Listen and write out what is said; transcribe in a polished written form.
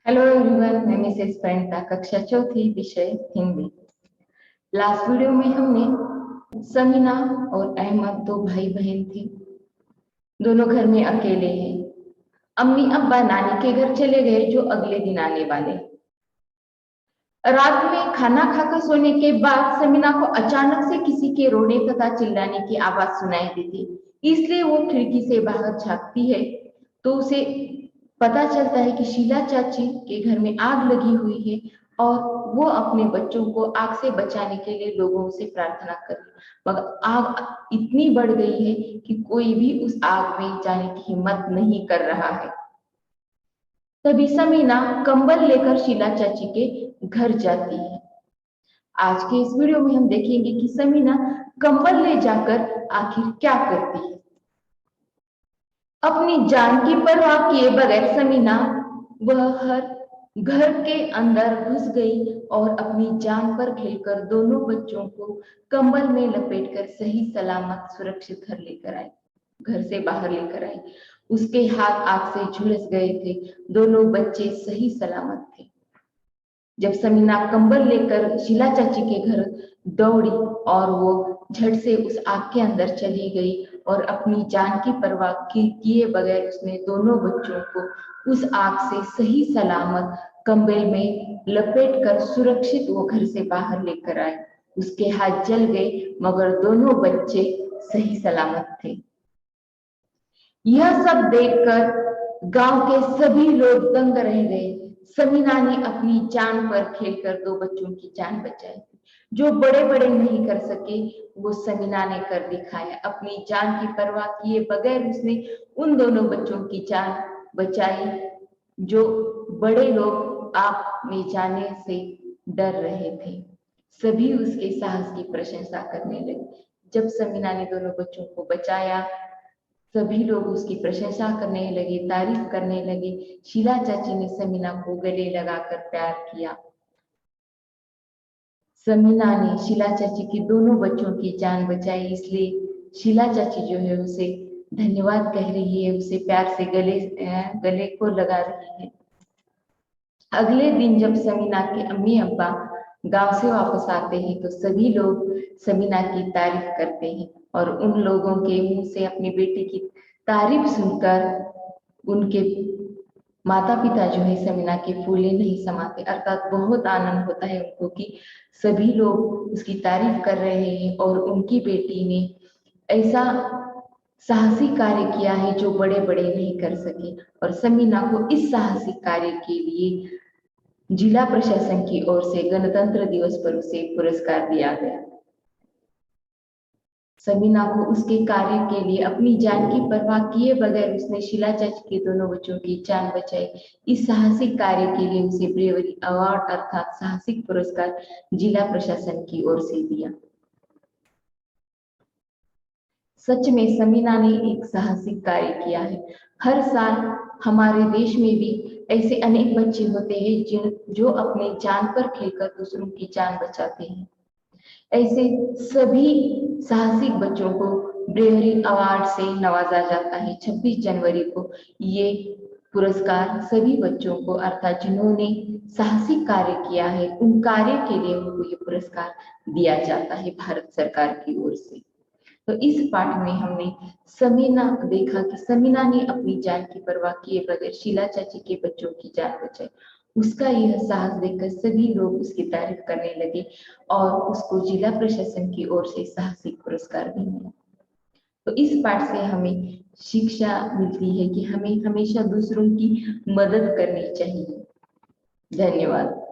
Hello everyone, मैं Mrs Pranita, कक्षा चौथी, विषय हिंदी। लास्ट वीडियो में हमने समीना और अहमद दो भाई बहन थे। दोनों घर में अकेले हैं। अम्मी अब्बा नानी के घर चले गए जो अगले दिन आने वाले। रात में खाना खाकर सोने के बाद समीना को अचानक से किसी के रोने तथा चिल्लाने की आवाज सुनाई देती। इसलिए वो खिड़की से बाहर झांकती है तो उसे पता चलता है कि शीला चाची के घर में आग लगी हुई है और वो अपने बच्चों को आग से बचाने के लिए लोगों से प्रार्थना कर रही है। मगर आग इतनी बढ़ गई है कि कोई भी उस आग में जाने की हिम्मत नहीं कर रहा है। तभी समीना कंबल लेकर शीला चाची के घर जाती है। आज के इस वीडियो में हम देखेंगे कि समीना कंबल ले जाकर आखिर क्या करती है। अपनी जान की परवाह किए बगैर समीना वह हर घर के अंदर घुस गई और अपनी जान पर खेलकर दोनों बच्चों को कंबल में लपेटकर सही सलामत सुरक्षित घर से बाहर लेकर आई। उसके हाथ आग से झुलस गए थे। दोनों बच्चे सही सलामत थे। जब समीना कंबल लेकर शीला चाची के घर दौड़ी और वो झट से उस आग के अंदर चली गई और अपनी जान की परवाह किए बगैर उसने दोनों बच्चों को उस आग से सही सलामत कंबल में लपेट कर सुरक्षित वो घर से बाहर लेकर आए। उसके हाथ जल गए मगर दोनों बच्चे सही सलामत थे। यह सब देखकर गांव के सभी लोग दंग रह गए। समीना ने अपनी जान पर खेलकर दो बच्चों की जान बचाई। जो बड़े बड़े नहीं कर सके वो समीना ने कर दिखाया। अपनी जान की परवाह किए बगैर उसने उन दोनों बच्चों की जान बचाई जो बड़े लोग आग में जाने से डर रहे थे। सभी उसके साहस की प्रशंसा करने लगे। जब समीना ने दोनों बच्चों को बचाया सभी लोग उसकी प्रशंसा करने लगे, तारीफ करने लगे। शीला चाची ने समीना को गले लगाकर प्यार किया। समीना ने शीला चाची के दोनों बच्चों की जान बचाई, इसलिए शीला चाची जो है उसे धन्यवाद कह रही है, उसे प्यार से गले को लगा रही है। अगले दिन जब समीना के अम्मी अब्बा गांव से वापस आते हैं तो सभी लोग समीना की तारीफ करते हैं और उन लोगों के मुंह से अपनी बेटी की तारीफ सुनकर उनके माता पिता जो है समीना के फूले नहीं समाते, अर्थात बहुत आनंद होता है उनको कि सभी लोग उसकी तारीफ कर रहे हैं और उनकी बेटी ने ऐसा साहसी कार्य किया है जो बड़े बड़े नहीं कर सके। और समीना को इस साहसी कार्य के लिए जिला प्रशासन की ओर से गणतंत्र दिवस पर उसे पुरस्कार दिया गया। समीना को उसके कार्य के लिए अपनी जान की परवाह किए बगैर उसने शीला चाची के दोनों बच्चों की जान बचाई। इस साहसिक कार्य के लिए उसे ब्रेवरी अवार्ड अर्थात साहसिक पुरस्कार जिला प्रशासन की ओर से दिया। सच में समीना ने एक साहसिक कार्य किया है। हर साल हमारे देश में भी ऐसे अनेक बच्चे होते हैं जो अपने जान पर खेलकर दूसरों की जान बचाते हैं। ऐसे सभी साहसिक बच्चों को ब्रेवरी अवार्ड से नवाजा जाता है। 26 जनवरी को ये पुरस्कार सभी बच्चों को अर्थात जिन्होंने साहसिक कार्य किया है उन कार्य के लिए उनको ये पुरस्कार दिया जाता है भारत सरकार की ओर से। तो इस पाठ में हमने समीना देखा कि समीना ने अपनी जान की परवाह किए बगैर शीला चाची के बच्चों की जान बचाई। उसका यह साहस देखकर सभी लोग उसकी तारीफ करने लगे और उसको जिला प्रशासन की ओर से साहसिक पुरस्कार भी मिला। तो इस पाठ से हमें शिक्षा मिलती है कि हमें हमेशा दूसरों की मदद करनी चाहिए। धन्यवाद।